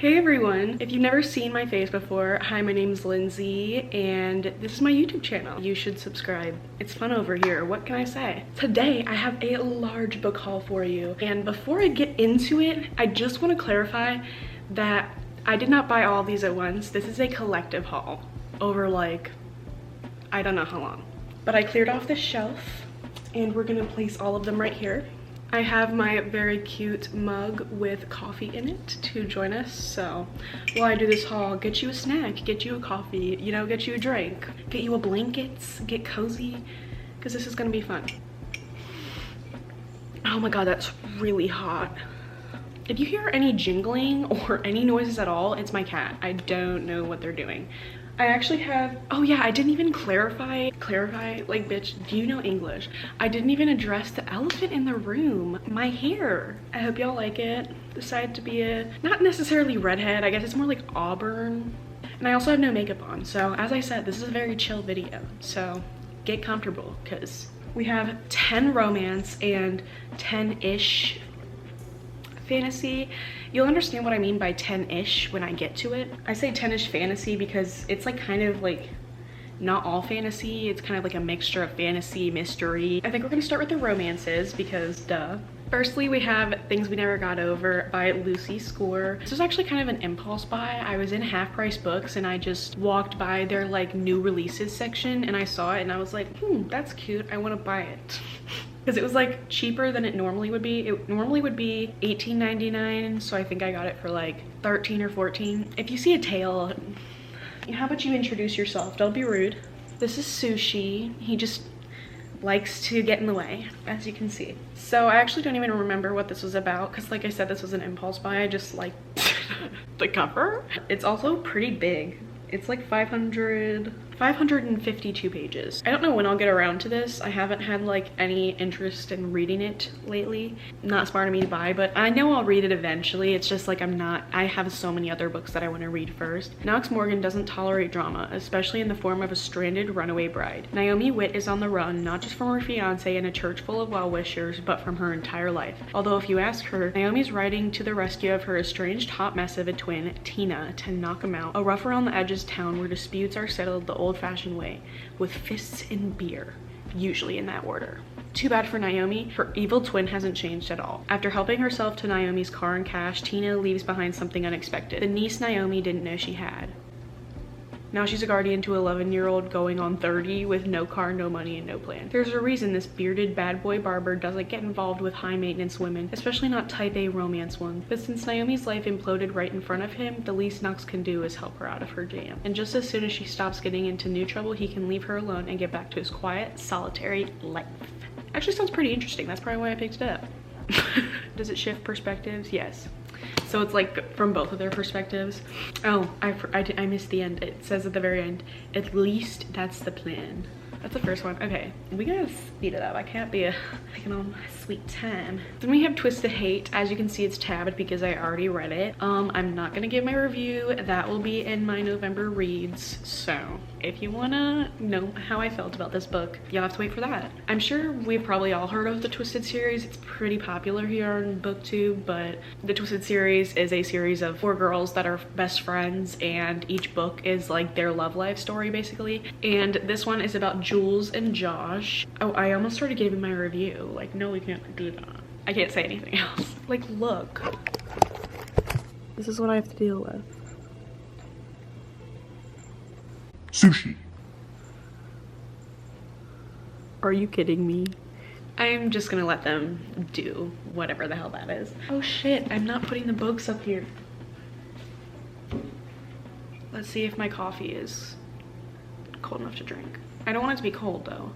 Hey everyone! If you've never seen my face before, hi, my name's Lindsay and this is my YouTube channel. You should subscribe. It's fun over here, what can I say? Today I have a large book haul for you, and before I get into it, I just want to clarify that I did not buy all these at once. This is a collective haul over like, I don't know how long. But I cleared off the shelf and we're gonna place all of them right here. I have my very cute mug with coffee in it to join us, so while I do this haul, get you a snack, get you a coffee, you know, get you a drink, get you a blankets, get cozy, because this is gonna be fun. Oh my god, that's really hot. If you hear any jingling or any noises at all, it's my cat. I don't know what they're doing. I actually have, oh yeah, I didn't even clarify, like bitch, do you know English? I didn't even address the elephant in the room, my hair. I hope y'all like it. Decided to be a, not necessarily redhead, I guess it's more like auburn. And I also have no makeup on, so as I said, this is a very chill video. So get comfortable, because we have 10 romance and 10-ish fantasy. You'll understand what I mean by 10-ish when I get to it. I say 10-ish fantasy because it's like kind of like not all fantasy. It's kind of like a mixture of fantasy, mystery. I think we're gonna start with the romances because duh. Firstly, we have Things We Never Got Over by Lucy Score. This was actually kind of an impulse buy. I was in Half Price Books and I just walked by their like new releases section and I saw it and I was like, that's cute, I want to buy it. Because it was like cheaper than it normally would be. It normally would be $18.99, so I think I got it for like 13 or 14. If you see a tail, how about you introduce yourself? Don't be rude. This is Sushi. He just likes to get in the way, as you can see. So I actually don't even remember what this was about because like I said, this was an impulse buy. I just liked the cover. It's also pretty big. It's like 552 pages. I don't know when I'll get around to this. I haven't had like any interest in reading it lately. Not smart of me to buy, but I know I'll read it eventually. It's just like I have so many other books that I want to read first. Alex Morgan doesn't tolerate drama, especially in the form of a stranded runaway bride. Naomi Witt is on the run, not just from her fiance and a church full of well-wishers, but from her entire life. Although if you ask her, Naomi's riding to the rescue of her estranged hot mess of a twin, Tina, to knock him out. A rough around the edges town where disputes are settled the old-fashioned way, with fists and beer, usually in that order. Too bad for Naomi, her evil twin hasn't changed at all. After helping herself to Naomi's car and cash, Tina leaves behind something unexpected, the niece Naomi didn't know she had. Now she's a guardian to 11-year-old going on 30 with no car, no money, and no plan. There's a reason this bearded bad boy barber doesn't get involved with high maintenance women, especially not type A romance ones. But since Naomi's life imploded right in front of him, the least Knox can do is help her out of her jam. And just as soon as she stops getting into new trouble, he can leave her alone and get back to his quiet, solitary life. Actually sounds pretty interesting. That's probably why I picked it up. Does it shift perspectives? Yes. So it's like from both of their perspectives. Oh, I missed the end. It says at the very end, at least that's the plan. That's the first one. Okay, we gotta speed it up. I can't be taking all my sweet time. Then we have Twisted Hate. As you can see, it's tabbed because I already read it. I'm not gonna give my review. That will be in my November reads. So if you wanna know how I felt about this book, you'll have to wait for that. I'm sure we've probably all heard of the Twisted series. It's pretty popular here on BookTube, but the Twisted series is a series of 4 girls that are best friends, and each book is like their love life story basically. And this one is about Jules and Josh. Oh, I almost started giving my review. Like, no, we can't do that. I can't say anything else. Like, look. This is what I have to deal with. Sushi. Are you kidding me? I'm just gonna let them do whatever the hell that is. Oh shit, I'm not putting the books up here. Let's see if my coffee is cold enough to drink. I don't want it to be cold though.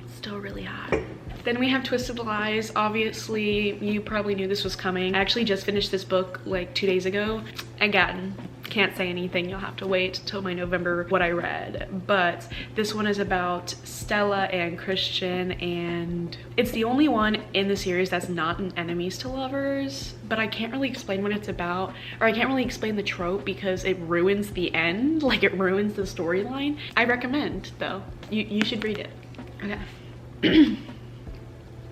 It's still really hot. Then we have Twisted Lies. Obviously, you probably knew this was coming. I actually just finished this book like 2 days ago. Again, can't say anything. You'll have to wait till my November what I read. But this one is about Stella and Christian, and it's the only one in the series that's not an enemies to lovers. But I can't really explain what it's about, or I can't really explain the trope because it ruins the end. Like, it ruins the storyline. I recommend though. You should read it. Okay.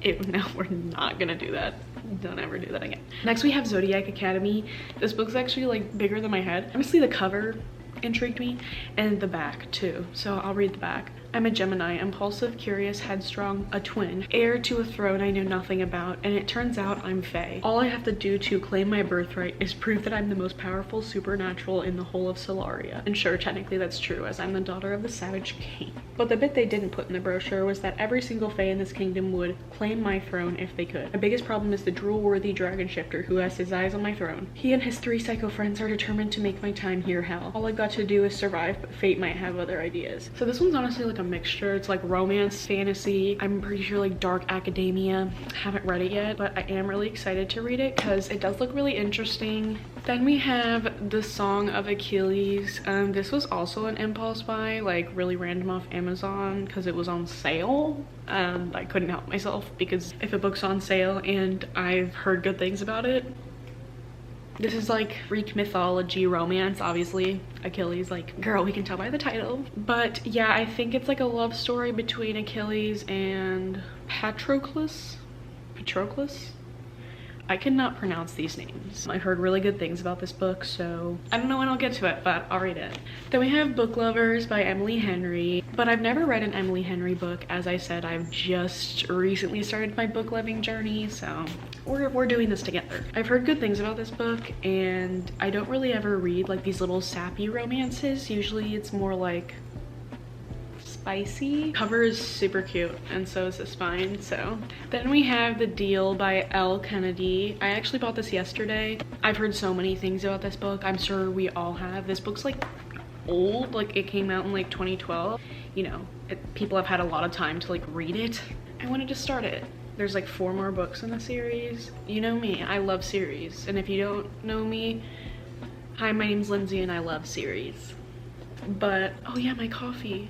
No, we're not gonna do that. Don't ever do that again. Next we have Zodiac Academy. This book's actually like bigger than my head. Honestly, the cover intrigued me and the back too, so I'll read the back. I'm a Gemini, impulsive, curious, headstrong, a twin, heir to a throne I know nothing about, and it turns out I'm Fae. All I have to do to claim my birthright is prove that I'm the most powerful supernatural in the whole of Solaria. And sure, technically that's true, as I'm the daughter of the Savage King. But the bit they didn't put in the brochure was that every single Fae in this kingdom would claim my throne if they could. My biggest problem is the drool-worthy dragon shifter who has his eyes on my throne. He and his 3 psycho friends are determined to make my time here hell. All I've got to do is survive, but fate might have other ideas. So this one's honestly like a mixture. It's like romance, fantasy, I'm pretty sure like dark academia. Haven't read it yet, but I am really excited to read it because it does look really interesting. Then we have the Song of Achilles. This was also an impulse buy, like really random off Amazon because it was on sale. I couldn't help myself because if a book's on sale and I've heard good things about it. This is like Greek mythology romance, obviously. Achilles, like, girl, we can tell by the title. But yeah, I think it's like a love story between Achilles and Patroclus? I cannot pronounce these names. I heard really good things about this book, so I don't know when I'll get to it, but I'll read it. Then we have Book Lovers by Emily Henry, but I've never read an Emily Henry book. As I said, I've just recently started my book loving journey, so we're doing this together. I've heard good things about this book, and I don't really ever read like these little sappy romances. Usually it's more like spicy. Cover is super cute, and so is the spine. So then we have The Deal by Elle Kennedy. I actually bought this yesterday. I've heard so many things about this book. I'm sure we all have. This book's like old, like it came out in like 2012. You know, people have had a lot of time to like read it. I wanted to start it. There's like 4 more books in the series. You know me, I love series. And if you don't know me, hi, my name's Lindsay and I love series. But, oh yeah, my coffee.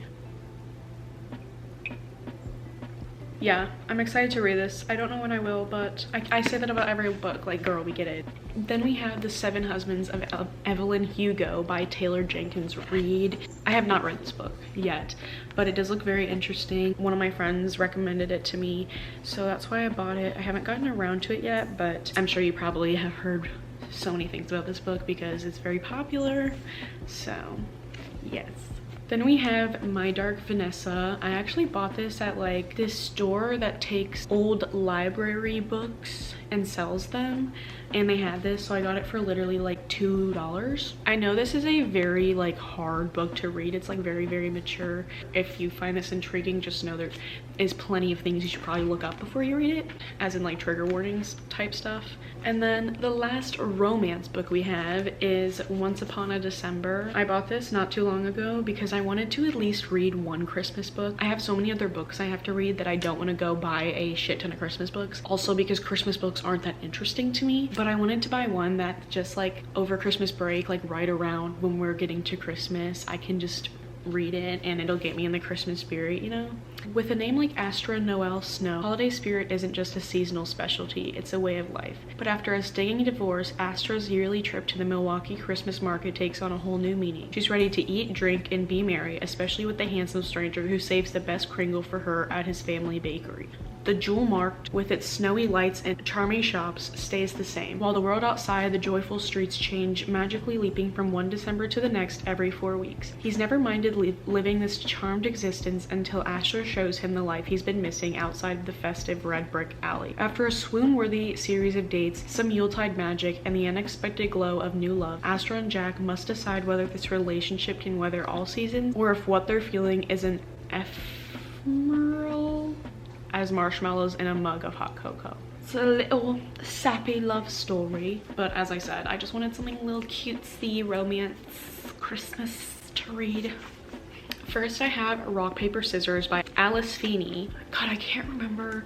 Yeah, I'm excited to read this. I don't know when I will, but I say that about every book, like, girl, we get it. Then we have The 7 Husbands of Evelyn Hugo by Taylor Jenkins Reid. I have not read this book yet, but it does look very interesting. One of my friends recommended it to me, so that's why I bought it. I haven't gotten around to it yet, but I'm sure you probably have heard so many things about this book because it's very popular, so yes. Then we have My Dark Vanessa. I actually bought this at like this store that takes old library books and sells them, and they had this, so I got it for literally like $2. I know this is a very like hard book to read. It's like very, very mature. If you find this intriguing, just know there is plenty of things you should probably look up before you read it, as in like trigger warnings type stuff. And then the last romance book we have is Once Upon a December. I bought this not too long ago because I wanted to at least read one Christmas book. I have so many other books I have to read that I don't want to go buy a shit ton of Christmas books. Also because Christmas books aren't that interesting to me, but I wanted to buy one that just like over Christmas break, like right around when we're getting to Christmas, I can just read it and it'll get me in the Christmas spirit, you know? With a name like Astra Noel Snow, holiday spirit isn't just a seasonal specialty, it's a way of life. But after a stinging divorce, Astra's yearly trip to the Milwaukee Christmas market takes on a whole new meaning. She's ready to eat, drink, and be merry, especially with the handsome stranger who saves the best Kringle for her at his family bakery. The jewel marked, with its snowy lights and charming shops, stays the same, while the world outside, the joyful streets change, magically leaping from one December to the next every 4 weeks. He's never minded living this charmed existence until Astra shows him the life he's been missing outside of the festive red brick alley. After a swoon-worthy series of dates, some Yuletide magic, and the unexpected glow of new love, Astra and Jack must decide whether this relationship can weather all seasons, or if what they're feeling is an ephemeral as marshmallows in a mug of hot cocoa. It's a little sappy love story, but as I said, I just wanted something a little cutesy, romance, Christmas to read. First I have Rock, Paper, Scissors by Alice Feeney. God, I can't remember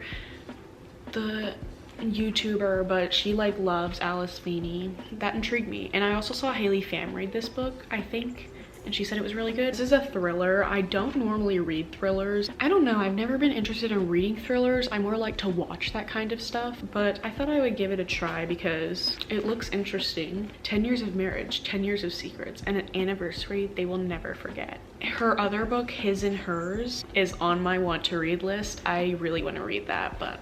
the YouTuber, but she like loves Alice Feeney. That intrigued me. And I also saw Haley Pham read this book, I think, and she said it was really good. This is a thriller. I don't normally read thrillers. I don't know, I've never been interested in reading thrillers. I more like to watch that kind of stuff, but I thought I would give it a try because it looks interesting. 10 years of marriage, 10 years of secrets, and an anniversary they will never forget. Her other book, His and Hers, is on my want to read list. I really want to read that, but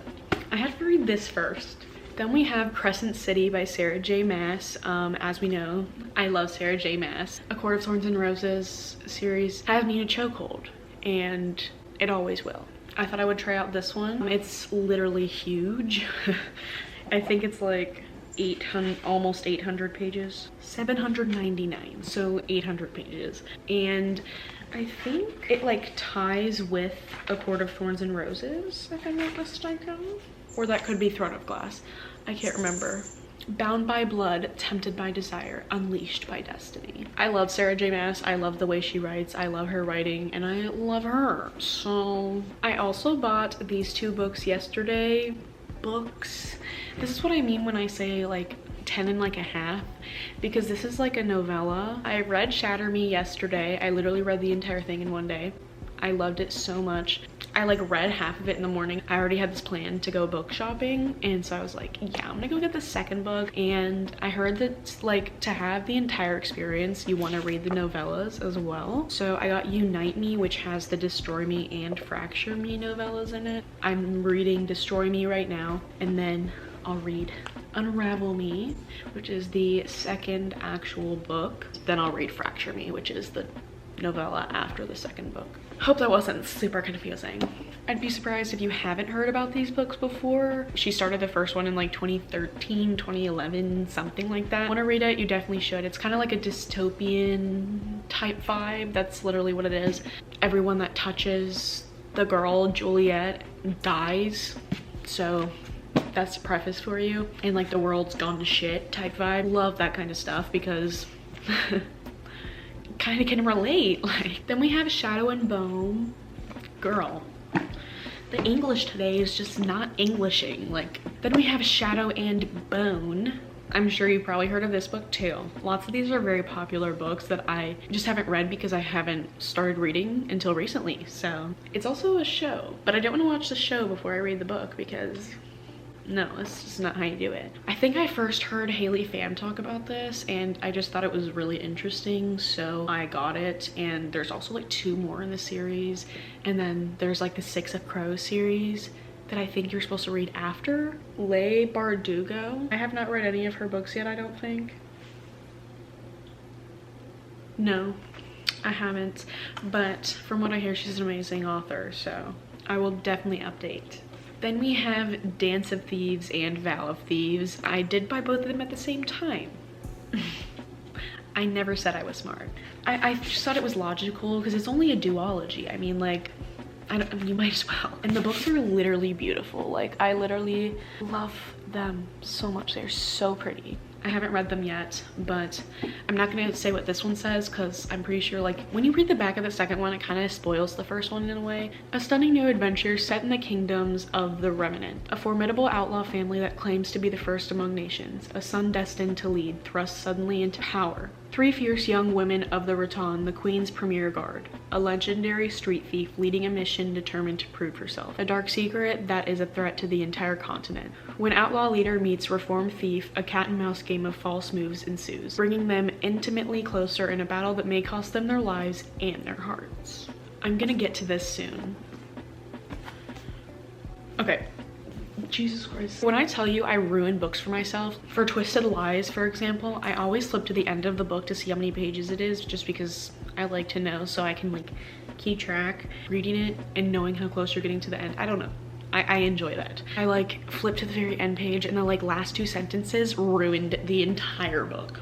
I had to read this first. Then we have Crescent City by Sarah J. Maas. As we know, I love Sarah J. Maas. A Court of Thorns and Roses series has me in a chokehold, and it always will. I thought I would try out this one. It's literally huge. I think it's like 800, almost 800 pages. 799, so 800 pages. And I think it like ties with A Court of Thorns and Roses, if I'm not mistaken. Or that could be Throne of Glass. I can't remember. Bound by blood, tempted by desire, unleashed by destiny. I love Sarah J. Maas. I love the way she writes. I love her writing, and I love her. So I also bought these 2 books yesterday. This is what I mean when I say like 10 and like a half, because this is like a novella. I read Shatter Me yesterday. I literally read the entire thing in one day. I loved it so much. I like read half of it in the morning. I already had this plan to go book shopping, and so I was like, yeah, I'm gonna go get the second book. And I heard that like to have the entire experience, you want to read the novellas as well. So I got Unite Me, which has the Destroy Me and Fracture Me novellas in it. I'm reading Destroy Me right now, and then I'll read Unravel Me, which is the second actual book. Then I'll read Fracture Me, which is the novella after the second book. Hope that wasn't super confusing. I'd be surprised if you haven't heard about these books before. She started the first one in like 2013, 2011, something like that. Want to read it? You definitely should. It's kind of like a dystopian type vibe. That's literally what it is. Everyone that touches the girl, Juliet, dies. So that's the preface for you. And like the world's gone to shit type vibe. Love that kind of stuff because kind of can relate. Like, then we have Shadow and Bone. Girl, the English today is just not Englishing. Like, then we have Shadow and Bone. I'm sure you probably heard of this book too. Lots of these are very popular books that I just haven't read because I haven't started reading until recently. So it's also a show, but I don't want to watch the show before I read the book because no, it's just not how you do it. I think I first heard Haley Pham talk about this, and I just thought it was really interesting, so I got it. And there's also like 2 more in the series, and then there's like the 6 of Crows series that I think you're supposed to read after. Leigh Bardugo. I have not read any of her books yet, I don't think. No, I haven't, but from what I hear, she's an amazing author, so I will definitely update. Then we have Dance of Thieves and Vow of Thieves. I did buy both of them at the same time. I never said I was smart. I just thought it was logical because it's only a duology. I mean, like, you might as well. And the books are literally beautiful. Like, I literally love them so much. They're so pretty. I haven't read them yet, but I'm not gonna say what this one says because I'm pretty sure like when you read the back of the second one, it kind of spoils the first one in a way. A stunning new adventure set in the kingdoms of the Remnant, a formidable outlaw family that claims to be the first among nations, a son destined to lead, thrust suddenly into power. 3 fierce young women of the Raton, the Queen's premier guard, a legendary street thief leading a mission determined to prove herself, a dark secret that is a threat to the entire continent. When outlaw leader meets reformed thief, a cat and mouse game of false moves ensues, bringing them intimately closer in a battle that may cost them their lives and their hearts. I'm gonna get to this soon. Okay. Jesus Christ. When I tell you I ruin books for myself, for Twisted Lies, for example, I always flip to the end of the book to see how many pages it is, just because I like to know so I can like keep track, reading it and knowing how close you're getting to the end. I don't know. I enjoy that. I like flip to the very end page and the like last 2 sentences ruined the entire book.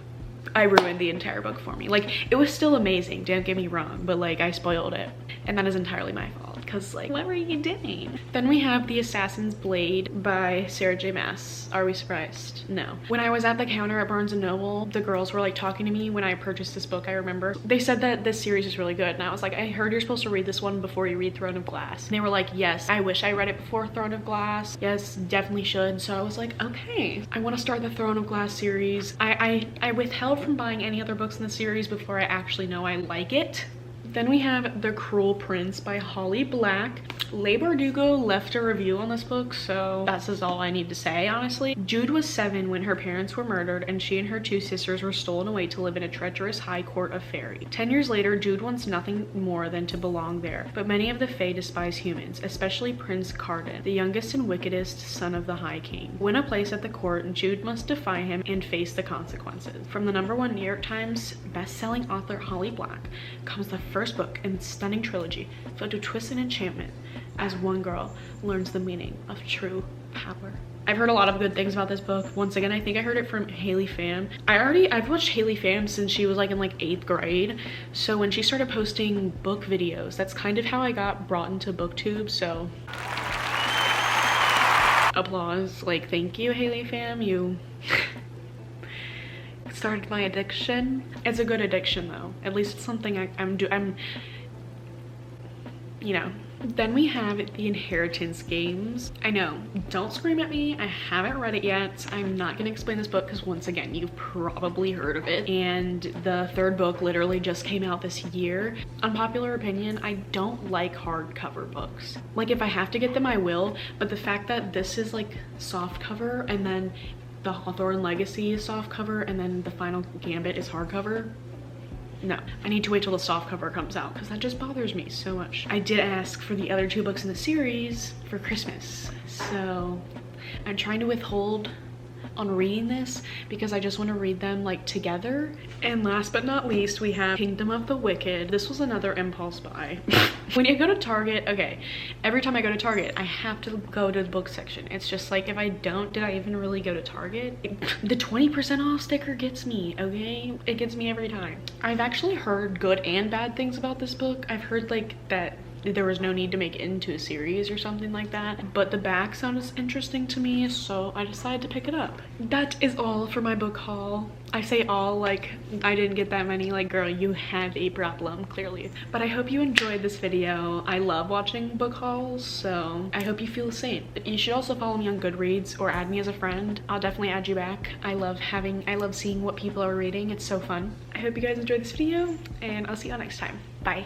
I ruined the entire book for me. Like, it was still amazing, don't get me wrong, but like I spoiled it. And that is entirely my fault because like, what were you doing? Then we have The Assassin's Blade by Sarah J. Maas. Are we surprised? No. When I was at the counter at Barnes & Noble, the girls were like talking to me when I purchased this book, I remember. They said that this series is really good, and I was like, I heard you're supposed to read this one before you read Throne of Glass. And they were like, yes, I wish I read it before Throne of Glass. Yes, definitely should. So I was like, okay, I want to start the Throne of Glass series. I withheld from buying any other books in the series before I actually know I like it. Then we have The Cruel Prince by Holly Black. Leigh Bardugo left a review on this book, so that says all I need to say, honestly. Jude was 7 when her parents were murdered, and she and her 2 sisters were stolen away to live in a treacherous high court of fairy. 10 years later, Jude wants nothing more than to belong there, but many of the Fae despise humans, especially Prince Cardan, the youngest and wickedest son of the High King. Win a place at the court, and Jude must defy him and face the consequences. From the #1 New York Times best-selling author Holly Black comes the first book in the stunning trilogy filled with twist and enchantment as one girl learns the meaning of true power. I've heard a lot of good things about this book. Once again, I think I heard it from Haley Pham. I've watched Haley Pham since she was like in like 8th grade. So when she started posting book videos, that's kind of how I got brought into BookTube. So applause, like, thank you, Haley Pham. You started my addiction. It's a good addiction though. At least it's something I'm you know. Then we have The Inheritance Games. I know, don't scream at me. I haven't read it yet. I'm not gonna explain this book because once again, you've probably heard of it. And the 3rd book literally just came out this year. Unpopular opinion, I don't like hardcover books. Like if I have to get them, I will. But the fact that this is like soft cover and then the Hawthorne Legacy is soft cover and then the Final Gambit is hardcover, no, I need to wait till the soft cover comes out because that just bothers me so much. I did ask for the other 2 books in the series for Christmas, so I'm trying to withhold on reading this because I just want to read them like together. And last but not least, we have Kingdom of the Wicked. This was another impulse buy. When you go to Target, okay, every time I go to Target, I have to go to the book section. It's just like, if I don't, did I even really go to Target? The 20% off sticker gets me, okay? It gets me every time. I've actually heard good and bad things about this book. I've heard like that there was no need to make it into a series or something like that, but the back sounds interesting to me, so I decided to pick it up. That is all for my book haul. I say all like I didn't get that many, like girl, you have a problem clearly. But I hope you enjoyed this video. I love watching book hauls, so I hope you feel the same. You should also follow me on Goodreads or add me as a friend. I'll definitely add you back. I love seeing what people are reading. It's so fun. I hope you guys enjoyed this video and I'll see you all next time. Bye.